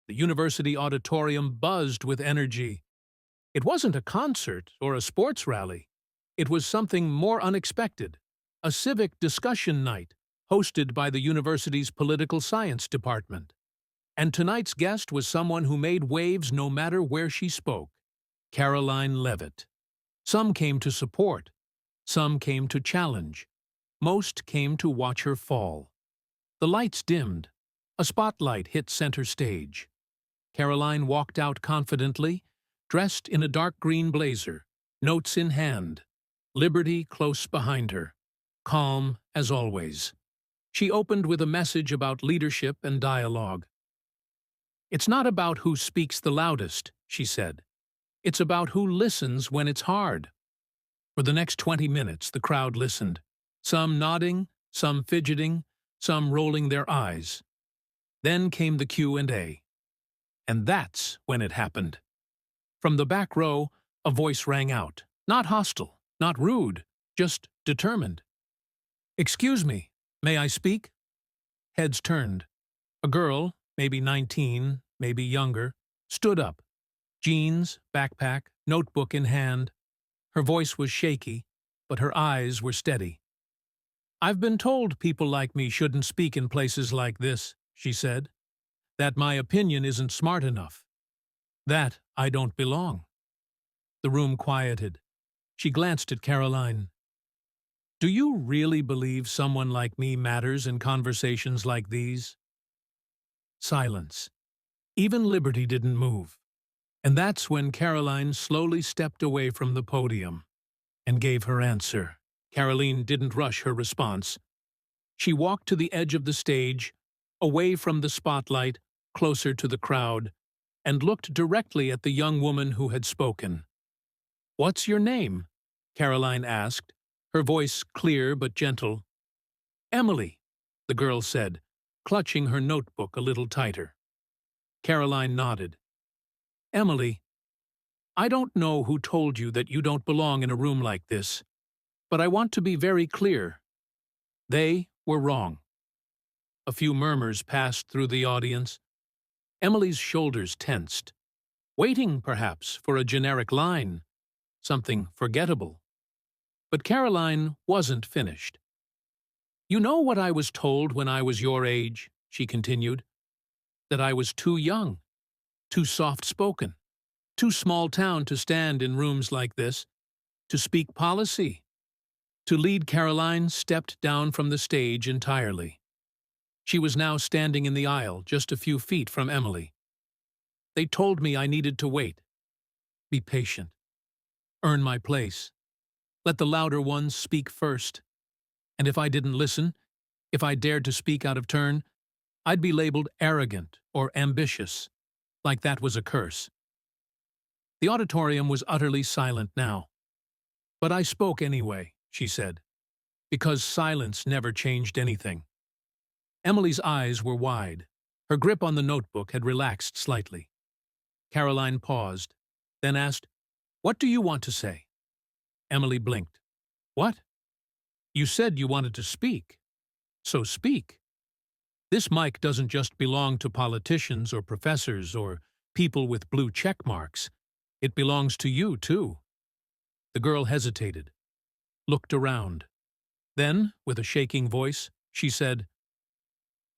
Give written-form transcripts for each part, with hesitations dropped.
The university auditorium buzzed with energy. It wasn't a concert or a sports rally. It was something more unexpected, a civic discussion night hosted by the university's political science department. And tonight's guest was someone who made waves no matter where she spoke, Karoline Leavitt. Some came to support, some came to challenge, most came to watch her fall. The lights dimmed. A spotlight hit center stage. Karoline walked out confidently, dressed in a dark green blazer, notes in hand, Liberty close behind her, calm as always. She opened with a message about leadership and dialogue. "It's not about who speaks the loudest," she said. "It's about who listens when it's hard." For the next 20 minutes, the crowd listened, some nodding, some fidgeting, some rolling their eyes. Then came the Q&A. And that's when it happened. From the back row, a voice rang out, not hostile, not rude, just determined. "Excuse me, may I speak?" Heads turned. A girl, maybe 19, maybe younger, stood up. Jeans, backpack, notebook in hand. Her voice was shaky, but her eyes were steady. "I've been told people like me shouldn't speak in places like this," she said. "That my opinion isn't smart enough. That I don't belong." The room quieted. She glanced at Karoline. "Do you really believe someone like me matters in conversations like these?" Silence. Even Liberty didn't move. And that's when Karoline slowly stepped away from the podium and gave her answer. Karoline didn't rush her response. She walked to the edge of the stage, away from the spotlight, closer to the crowd, and looked directly at the young woman who had spoken. "What's your name?" Karoline asked, her voice clear but gentle. "Emily," the girl said, clutching her notebook a little tighter. Karoline nodded. "Emily, I don't know who told you that you don't belong in a room like this, but I want to be very clear. They were wrong." A few murmurs passed through the audience. Emily's shoulders tensed, waiting, perhaps, for a generic line, something forgettable. But Karoline wasn't finished. "You know what I was told when I was your age," she continued, "that I was too young, too soft-spoken, too small-town to stand in rooms like this, to speak policy." To lead, Karoline stepped down from the stage entirely. She was now standing in the aisle, just a few feet from Emily. "They told me I needed to wait. Be patient. Earn my place. Let the louder ones speak first. And if I didn't listen, if I dared to speak out of turn, I'd be labeled arrogant or ambitious, like that was a curse." The auditorium was utterly silent now. "But I spoke anyway," she said, "because silence never changed anything." Emily's eyes were wide. Her grip on the notebook had relaxed slightly. Karoline paused, then asked, "What do you want to say?" Emily blinked. "What? You said you wanted to speak. So speak. This mic doesn't just belong to politicians or professors or people with blue check marks. It belongs to you, too." The girl hesitated, looked around. Then, with a shaking voice, she said,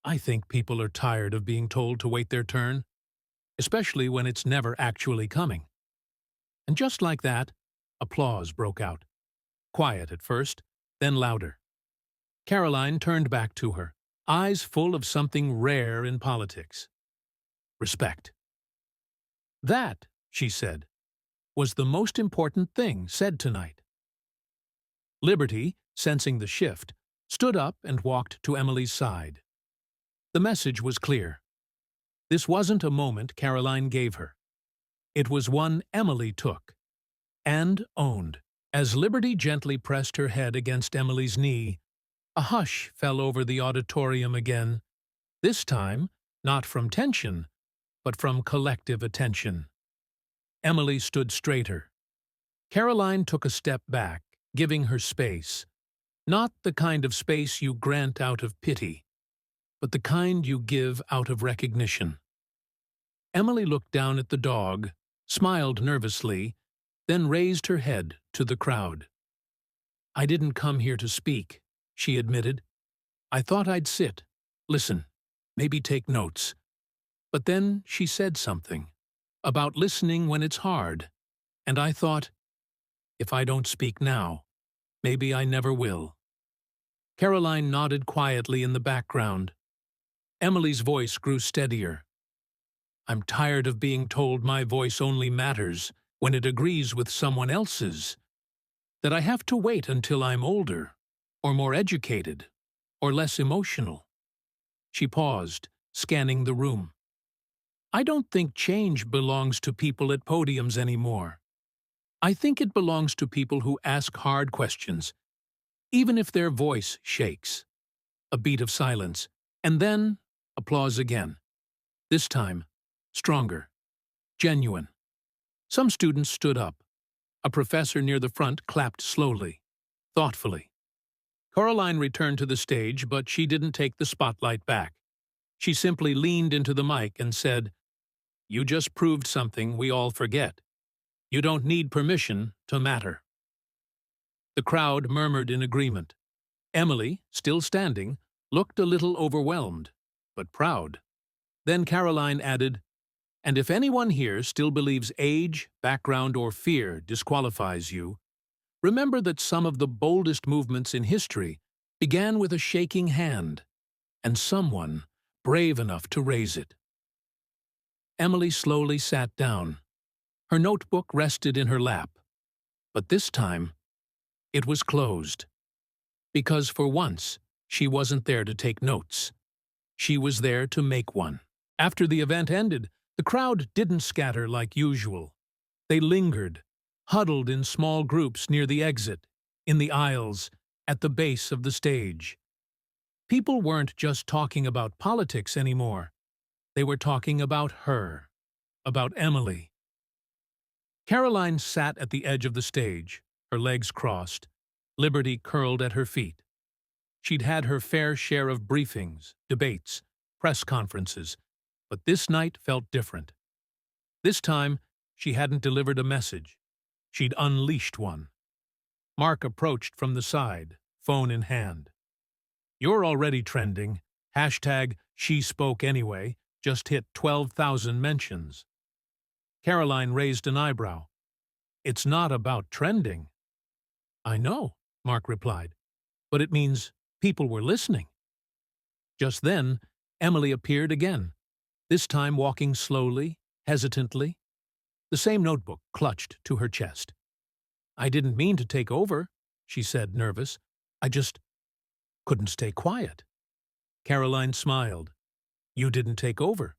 "I think people are tired of being told to wait their turn, especially when it's never actually coming." And just like that, applause broke out. Quiet at first, then louder. Karoline turned back to her, eyes full of something rare in politics. Respect. "That," she said, "was the most important thing said tonight." Liberty, sensing the shift, stood up and walked to Emily's side. The message was clear. This wasn't a moment Karoline gave her. It was one Emily took and owned. As Liberty gently pressed her head against Emily's knee, a hush fell over the auditorium again, this time not from tension, but from collective attention. Emily stood straighter. Karoline took a step back, giving her space. Not the kind of space you grant out of pity, but the kind you give out of recognition. Emily looked down at the dog, smiled nervously, then raised her head to the crowd. "I didn't come here to speak," she admitted. "I thought I'd sit, listen, maybe take notes." But then she said something about listening when it's hard, and I thought, if I don't speak now, maybe I never will. Karoline nodded quietly in the background. Emily's voice grew steadier. "I'm tired of being told my voice only matters when it agrees with someone else's, that I have to wait until I'm older, or more educated, or less emotional." She paused, scanning the room. "I don't think change belongs to people at podiums anymore. I think it belongs to people who ask hard questions, even if their voice shakes." A beat of silence, and then applause again. This time, stronger, genuine. Some students stood up. A professor near the front clapped slowly, thoughtfully. Karoline returned to the stage, but she didn't take the spotlight back. She simply leaned into the mic and said, "You just proved something we all forget. You don't need permission to matter." The crowd murmured in agreement. Emily, still standing, looked a little overwhelmed, but proud. Then Karoline added, "And if anyone here still believes age, background, or fear disqualifies you, remember that some of the boldest movements in history began with a shaking hand, and someone brave enough to raise it." Emily slowly sat down. Her notebook rested in her lap, but this time it was closed. Because for once, she wasn't there to take notes. She was there to make one. After the event ended, the crowd didn't scatter like usual. They lingered, huddled in small groups near the exit, in the aisles, at the base of the stage. People weren't just talking about politics anymore. They were talking about her, about Emily. Karoline sat at the edge of the stage, her legs crossed, liberty curled at her feet. She'd had her fair share of briefings, debates, press conferences, but this night felt different. This time, she hadn't delivered a message. She'd unleashed one. Mark approached from the side, phone in hand. "You're already trending. Hashtag she spoke anyway. Just hit 12,000 mentions." Karoline raised an eyebrow. "It's not about trending." "I know," Mark replied, "but it means people were listening." Just then, Emily appeared again, this time walking slowly, hesitantly, the same notebook clutched to her chest. "I didn't mean to take over," she said, nervous. "I just couldn't stay quiet." Karoline smiled. "You didn't take over.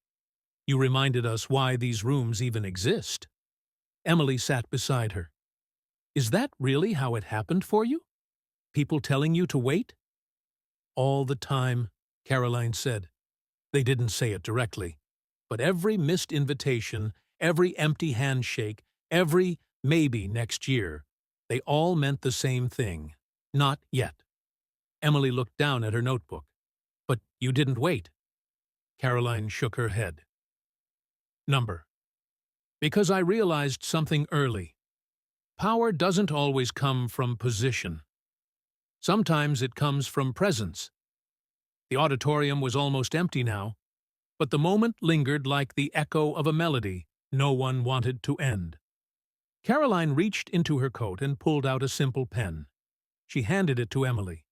You reminded us why these rooms even exist." Emily sat beside her. "Is that really how it happened for you? People telling you to wait?" "All the time," Karoline said. They didn't say it directly, but every missed invitation, every empty handshake, every maybe next year, they all meant the same thing. Not yet. Emily looked down at her notebook. "But you didn't wait." Karoline shook her head. Number. "Because I realized something early. Power doesn't always come from position. Sometimes it comes from presence." The auditorium was almost empty now, but the moment lingered like the echo of a melody no one wanted to end. Karoline reached into her coat and pulled out a simple pen. She handed it to Emily.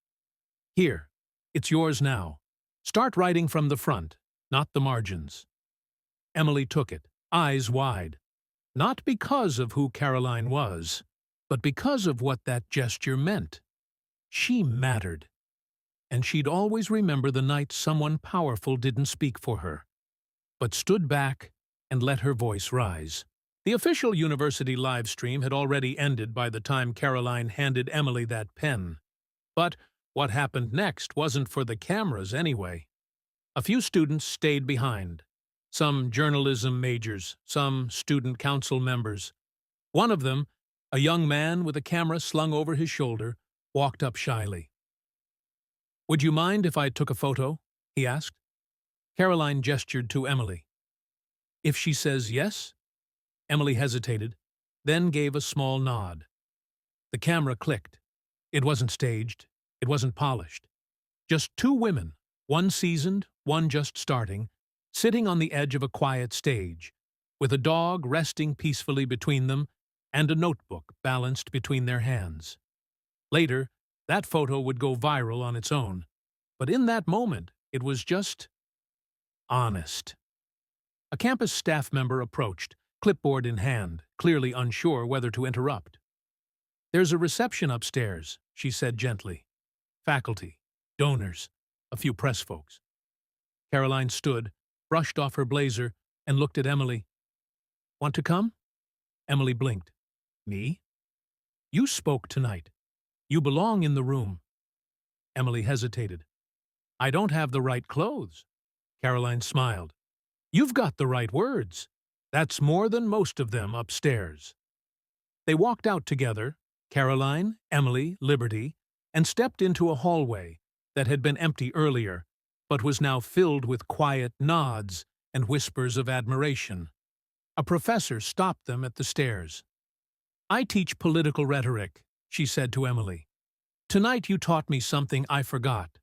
"Here, it's yours now. Start writing from the front, not the margins." Emily took it, eyes wide. Not because of who Karoline was, but because of what that gesture meant. She mattered. And she'd always remember the night someone powerful didn't speak for her, but stood back and let her voice rise. The official university live stream had already ended by the time Karoline handed Emily that pen. But what happened next wasn't for the cameras anyway. A few students stayed behind. Some journalism majors, some student council members. One of them, a young man with a camera slung over his shoulder, walked up shyly. "Would you mind if I took a photo?" he asked. Karoline gestured to Emily. If she says yes? Emily hesitated, then gave a small nod. The camera clicked. It wasn't staged. It wasn't polished. Just two women, one seasoned, one just starting, sitting on the edge of a quiet stage, with a dog resting peacefully between them and a notebook balanced between their hands. Later, that photo would go viral on its own, but in that moment, it was just honest. A campus staff member approached, clipboard in hand, clearly unsure whether to interrupt. "There's a reception upstairs," she said gently. "Faculty, donors, a few press folks." Karoline stood, brushed off her blazer, and looked at Emily. "Want to come?" Emily blinked. "Me? You spoke tonight. You belong in the room." Emily hesitated. "I don't have the right clothes." Karoline smiled. "You've got the right words. That's more than most of them upstairs." They walked out together, Karoline, Emily, Liberty, and stepped into a hallway that had been empty earlier, but was now filled with quiet nods and whispers of admiration. A professor stopped them at the stairs. "I teach political rhetoric," she said to Emily. "Tonight you taught me something I forgot.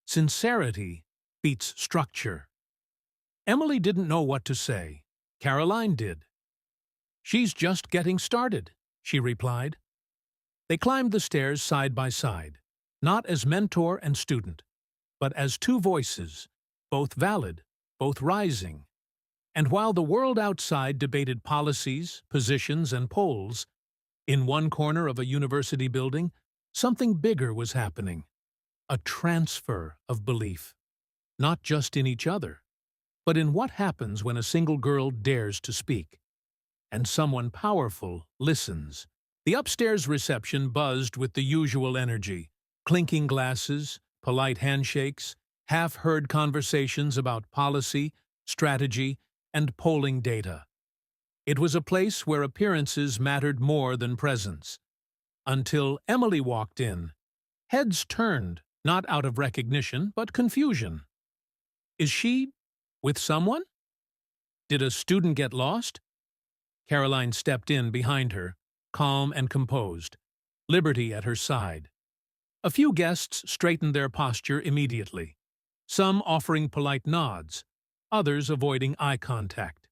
Sincerity beats structure." Emily didn't know what to say. Karoline did. "She's just getting started," she replied. They climbed the stairs side by side, not as mentor and student, but as two voices, both valid, both rising. And while the world outside debated policies, positions, and polls, in one corner of a university building, something bigger was happening. A transfer of belief, not just in each other, but in what happens when a single girl dares to speak, and someone powerful listens. The upstairs reception buzzed with the usual energy, clinking glasses, polite handshakes, half-heard conversations about policy, strategy, and polling data. It was a place where appearances mattered more than presence. Until Emily walked in. Heads turned, not out of recognition, but confusion. Is she with someone? Did a student get lost? Karoline stepped in behind her, calm and composed, Liberty at her side. A few guests straightened their posture immediately, some offering polite nods, others avoiding eye contact.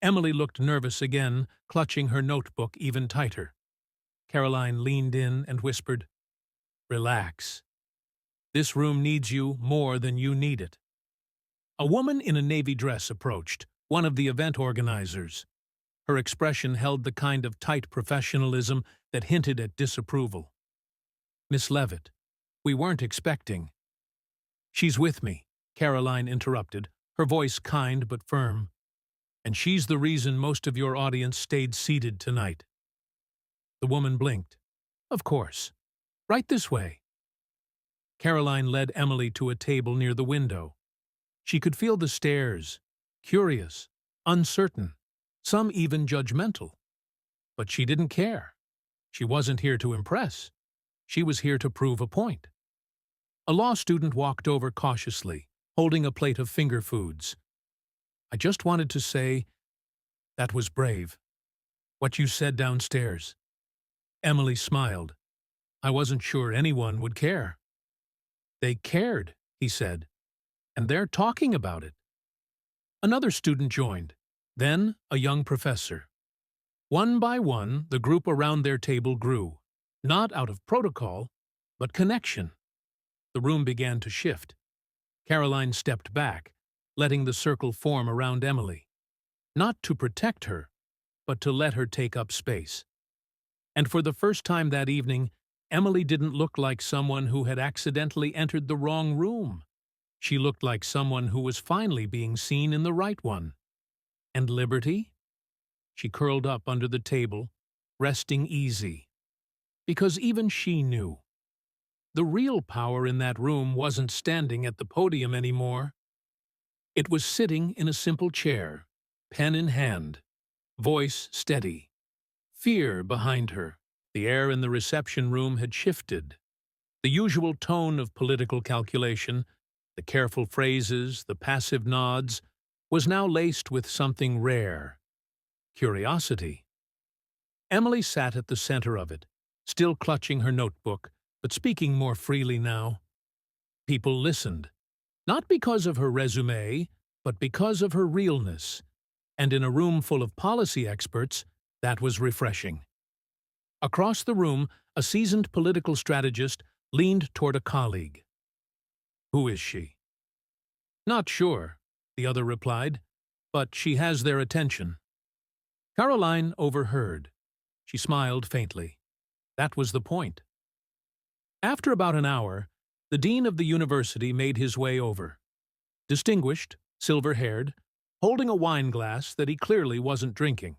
Emily looked nervous again, clutching her notebook even tighter. Karoline leaned in and whispered, "Relax. This room needs you more than you need it." A woman in a navy dress approached, one of the event organizers. Her expression held the kind of tight professionalism that hinted at disapproval. "Miss Leavitt, we weren't expecting." "She's with me," Karoline interrupted, her voice kind but firm. "And she's the reason most of your audience stayed seated tonight." The woman blinked. "Of course. Right this way." Karoline led Emily to a table near the window. She could feel the stares, curious, uncertain, some even judgmental. But she didn't care. She wasn't here to impress. She was here to prove a point. A law student walked over cautiously, holding a plate of finger foods. "I just wanted to say, that was brave. What you said downstairs." Emily smiled. "I wasn't sure anyone would care." "They cared," he said, "and they're talking about it." Another student joined, then a young professor. One by one, the group around their table grew, not out of protocol, but connection. The room began to shift. Karoline stepped back, letting the circle form around Emily. Not to protect her, but to let her take up space. And for the first time that evening, Emily didn't look like someone who had accidentally entered the wrong room. She looked like someone who was finally being seen in the right one. And Liberty? She curled up under the table, resting easy. Because even she knew. The real power in that room wasn't standing at the podium anymore. It was sitting in a simple chair, pen in hand, voice steady. Fear behind her. The air in the reception room had shifted. The usual tone of political calculation, the careful phrases, the passive nods, was now laced with something rare: curiosity. Emily sat at the center of it, still clutching her notebook, but speaking more freely now. People listened, not because of her resume, but because of her realness, and in a room full of policy experts, that was refreshing. Across the room, a seasoned political strategist leaned toward a colleague. "Who is she?" "Not sure," the other replied, "but she has their attention." Karoline overheard. She smiled faintly. That was the point. After about an hour, the dean of the university made his way over. Distinguished, silver-haired, holding a wine glass that he clearly wasn't drinking.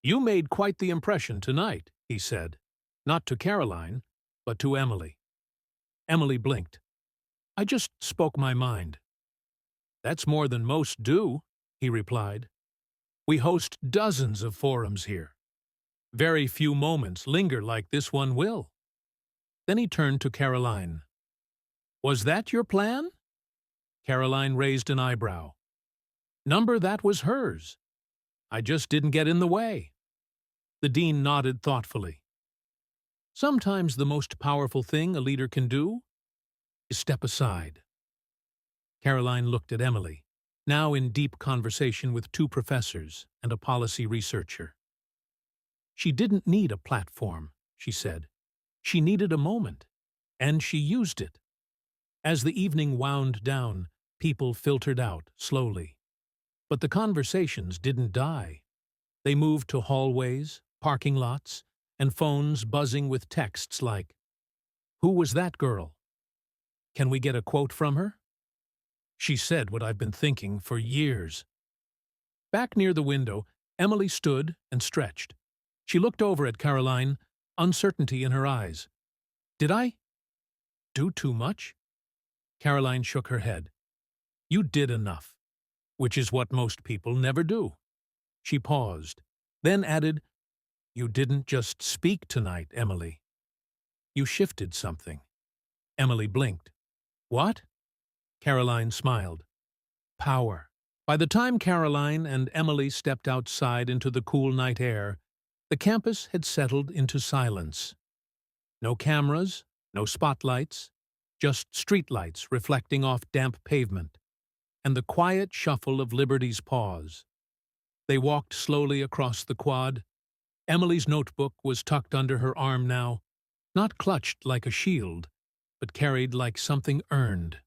"You made quite the impression tonight," he said, not to Karoline, but to Emily. Emily blinked. "I just spoke my mind." "That's more than most do," he replied. "We host dozens of forums here. Very few moments linger like this one will." Then he turned to Karoline. "Was that your plan?" Karoline raised an eyebrow. "Number that was hers. I just didn't get in the way." The dean nodded thoughtfully. "Sometimes the most powerful thing a leader can do is step aside." Karoline looked at Emily, now in deep conversation with two professors and a policy researcher. She didn't need a platform, she said. She needed a moment, and she used it. As the evening wound down, people filtered out slowly. But the conversations didn't die. They moved to hallways, parking lots, and phones buzzing with texts like, "Who was that girl? Can we get a quote from her? She said what I've been thinking for years." Back near the window, Emily stood and stretched. She looked over at Karoline, uncertainty in her eyes. "Did I do too much?" Karoline shook her head. "You did enough, which is what most people never do." She paused, then added, "You didn't just speak tonight, Emily. You shifted something." Emily blinked. "What?" Karoline smiled. "Power." By the time Karoline and Emily stepped outside into the cool night air, the campus had settled into silence. No cameras, no spotlights, just streetlights reflecting off damp pavement, and the quiet shuffle of Liberty's paws. They walked slowly across the quad. Emily's notebook was tucked under her arm now, not clutched like a shield, but carried like something earned.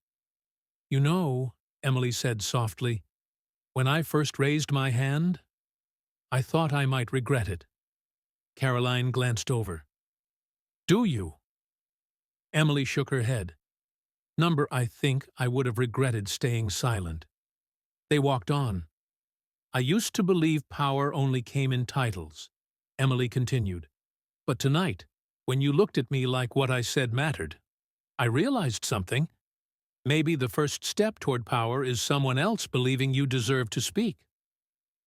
"You know," Emily said softly, "when I first raised my hand, I thought I might regret it." Karoline glanced over. "Do you?" Emily shook her head. "Number, I think I would have regretted staying silent." They walked on. "I used to believe power only came in titles," Emily continued. "But tonight, when you looked at me like what I said mattered, I realized something. Maybe the first step toward power is someone else believing you deserve to speak."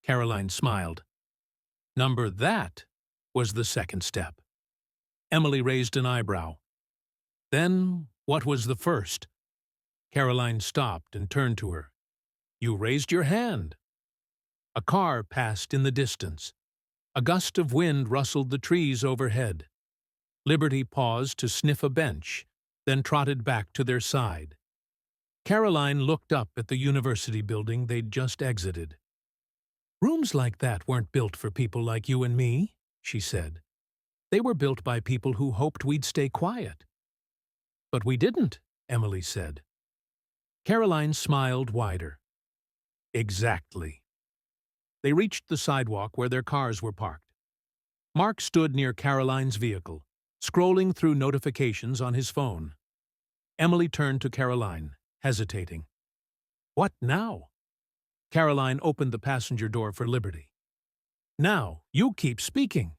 Karoline smiled. "Number, that was the second step." Emily raised an eyebrow. "Then what was the first?" Karoline stopped and turned to her. "You raised your hand." A car passed in the distance. A gust of wind rustled the trees overhead. Liberty paused to sniff a bench, then trotted back to their side. Karoline looked up at the university building they'd just exited. "Rooms like that weren't built for people like you and me," she said. "They were built by people who hoped we'd stay quiet." "But we didn't," Emily said. Karoline smiled wider. "Exactly." They reached the sidewalk where their cars were parked. Mark stood near Karoline's vehicle, scrolling through notifications on his phone. Emily turned to Karoline, hesitating. "What now?" Karoline opened the passenger door for Liberty. "Now, you keep speaking."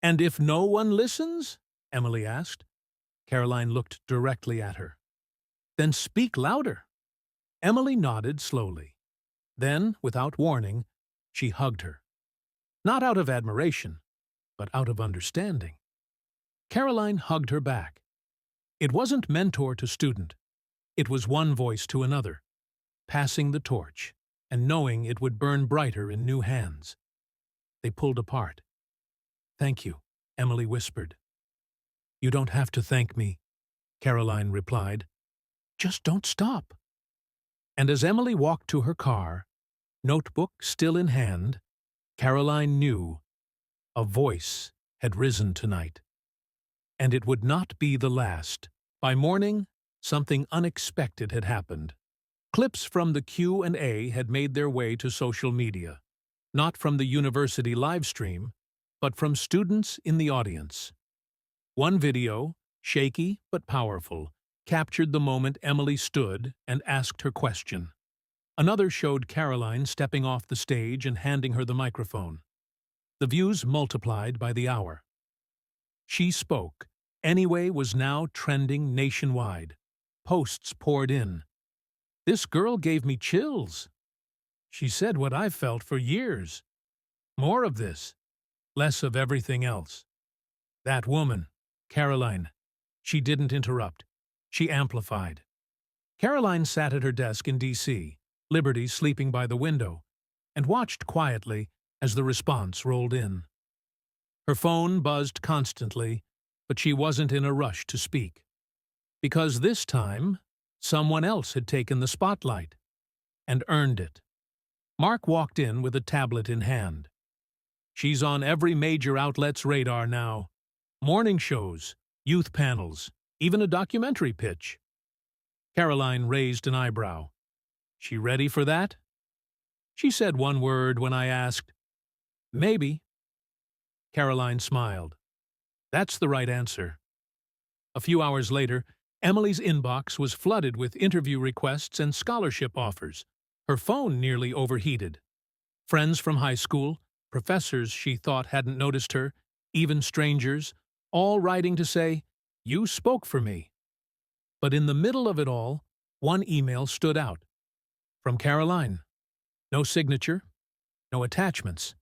"And if no one listens?" Emily asked. Karoline looked directly at her. "Then speak louder." Emily nodded slowly. Then, without warning, she hugged her. Not out of admiration, but out of understanding. Karoline hugged her back. It wasn't mentor to student. It was one voice to another, passing the torch. and knowing it would burn brighter in new hands. They pulled apart. "Thank you," Emily whispered. "You don't have to thank me," Karoline replied. "Just don't stop." And as Emily walked to her car, notebook still in hand, Karoline knew a voice had risen tonight. And it would not be the last. By morning, something unexpected had happened. Clips from the Q&A had made their way to social media, not from the university livestream, but from students in the audience. One video, shaky but powerful, captured the moment Emily stood and asked her question. Another showed Karoline stepping off the stage and handing her the microphone. The views multiplied by the hour. She spoke. Anyway was now trending nationwide. Posts poured in. "This girl gave me chills. She said what I've felt for years. More of this. Less of everything else." That woman, Karoline. She didn't interrupt. She amplified. Karoline sat at her desk in D.C., Liberty sleeping by the window, and watched quietly as the response rolled in. Her phone buzzed constantly, but she wasn't in a rush to speak. Because this time, someone else had taken the spotlight and earned it. Mark walked in with a tablet in hand. "She's on every major outlet's radar now. Morning shows, youth panels, even a documentary pitch." Karoline raised an eyebrow. "She ready for that?" She said one word when I asked, "Maybe." Karoline smiled. "That's the right answer." A few hours later, Emily's inbox was flooded with interview requests and scholarship offers. Her phone nearly overheated. Friends from high school, professors she thought hadn't noticed her, even strangers, all writing to say, "You spoke for me." But in the middle of it all, one email stood out. From Karoline. No signature, no attachments,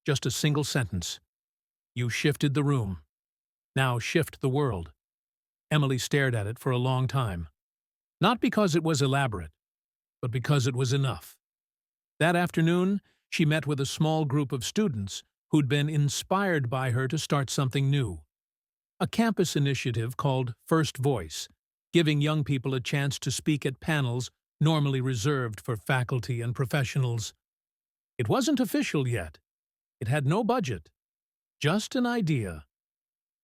just a single sentence. "You shifted the room. Now shift the world." Emily stared at it for a long time. Not because it was elaborate, but because it was enough. That afternoon, she met with a small group of students who'd been inspired by her to start something new. A campus initiative called First Voice, giving young people a chance to speak at panels normally reserved for faculty and professionals. It wasn't official yet. It had no budget. Just an idea.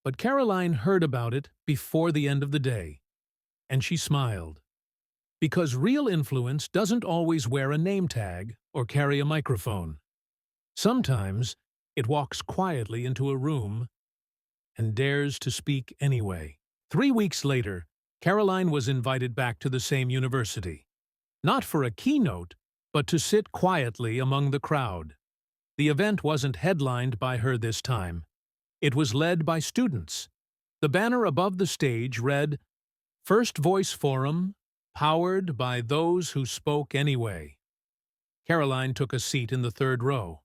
But Karoline heard about it before the end of the day, and she smiled. Because real influence doesn't always wear a name tag or carry a microphone. Sometimes it walks quietly into a room and dares to speak anyway. 3 weeks later, Karoline was invited back to the same university. Not for a keynote, but to sit quietly among the crowd. The event wasn't headlined by her this time. It was led by students. The banner above the stage read, "First Voice Forum, powered by those who spoke anyway." Karoline took a seat in the third row.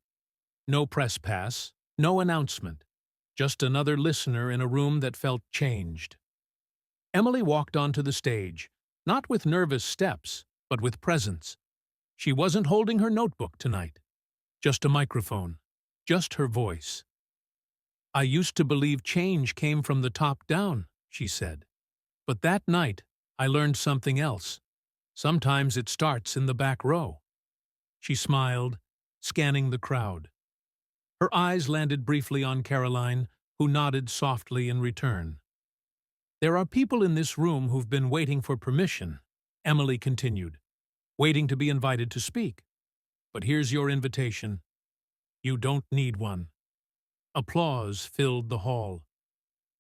No press pass, no announcement. Just another listener in a room that felt changed. Emily walked onto the stage, not with nervous steps, but with presence. She wasn't holding her notebook tonight. Just a microphone. Just her voice. "I used to believe change came from the top down," she said. "But that night, I learned something else. Sometimes it starts in the back row." She smiled, scanning the crowd. Her eyes landed briefly on Karoline, who nodded softly in return. "There are people in this room who've been waiting for permission," Emily continued, "waiting to be invited to speak. But here's your invitation. You don't need one." Applause filled the hall.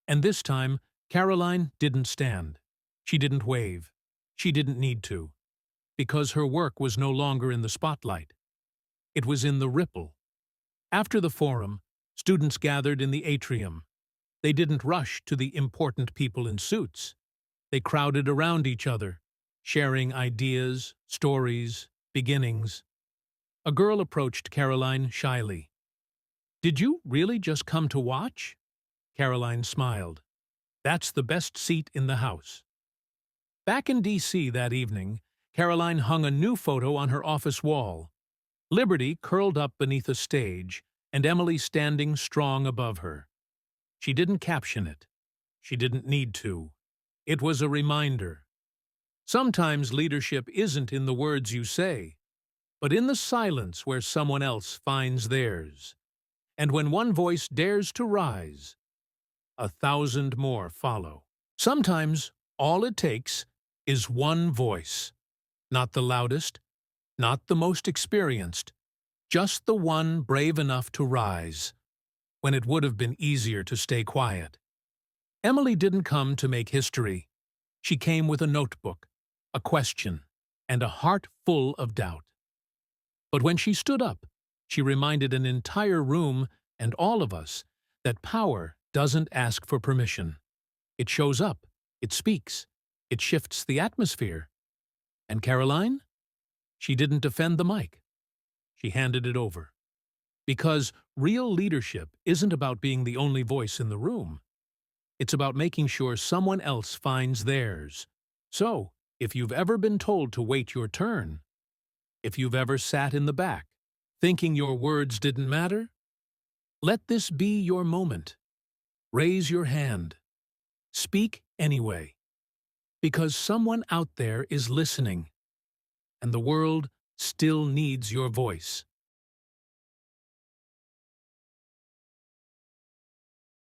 And this time, Karoline didn't stand. She didn't wave. She didn't need to. Because her work was no longer in the spotlight. It was in the ripple. After the forum, students gathered in the atrium. They didn't rush to the important people in suits. They crowded around each other, sharing ideas, stories, beginnings. A girl approached Karoline shyly. "Did you really just come to watch?" Karoline smiled. "That's the best seat in the house." Back in D.C. that evening, Karoline hung a new photo on her office wall. Liberty curled up beneath a stage, and Emily standing strong above her. She didn't caption it. She didn't need to. It was a reminder. Sometimes leadership isn't in the words you say, but in the silence where someone else finds theirs. And when one voice dares to rise, 1,000 more follow. Sometimes all it takes is one voice. Not the loudest, not the most experienced, just the one brave enough to rise, when it would have been easier to stay quiet. Emily didn't come to make history. She came with a notebook, a question, and a heart full of doubt. But when she stood up, she reminded an entire room and all of us that power doesn't ask for permission. It shows up, it speaks, it shifts the atmosphere. And Karoline? She didn't defend the mic. She handed it over. Because real leadership isn't about being the only voice in the room. It's about making sure someone else finds theirs. So, if you've ever been told to wait your turn, if you've ever sat in the back, thinking your words didn't matter, let this be your moment. Raise your hand. Speak anyway. Because someone out there is listening, and the world still needs your voice.